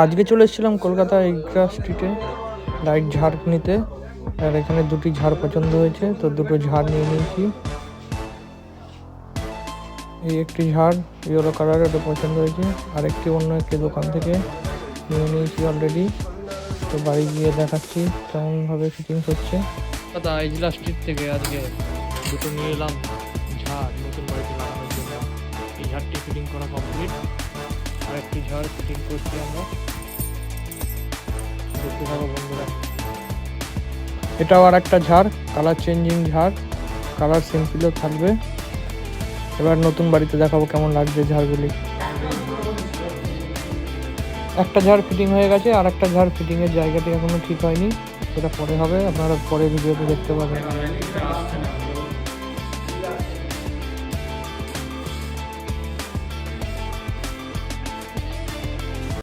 আজকে চলে এসেছিলাম কলকাতা এগরা স্ট্রিটে লাইট ঝাড় নিতে। আর এখানে দুটি ঝাড় পছন্দ হয়েছে, তো দুটো ঝাড় নিয়ে নিয়েছি। এই একটি ঝাড় ইয়েলো কালার, এটা পছন্দ হয়েছে। আর একটি অন্য একটি দোকান থেকে নিয়ে নিয়েছি অলরেডি। তো বাড়ি গিয়ে দেখাচ্ছি কেমনভাবে ফিটিংস হচ্ছে। কলকাতা এজলা স্ট্রিট থেকে আজকে দুটো নিয়ে এলাম ঝাড় নতুন বাড়িতে লাগানোর জন্য। এই ঝাড়টি ফিটিং করা কমপ্লিট। আর একটি ঝাড় ফিটিং করছি আমরা, দেখতে থাকো বন্ধুরা। এটাও আর একটা ঝাড়, কালার চেঞ্জিং ঝাড়, কালার সিম্পলও থাকবে। এবার নতুন বাড়িতে দেখাবো কেমন লাগছে ঝাড়গুলি। একটা ঝাড় ফিটিং হয়ে গেছে, আর একটা ঝাড় ফিটিংয়ের জায়গাটি এখনো ঠিক হয়নি, সেটা পরে হবে, আপনারা পরে ভিডিওতে দেখতে পাবেন।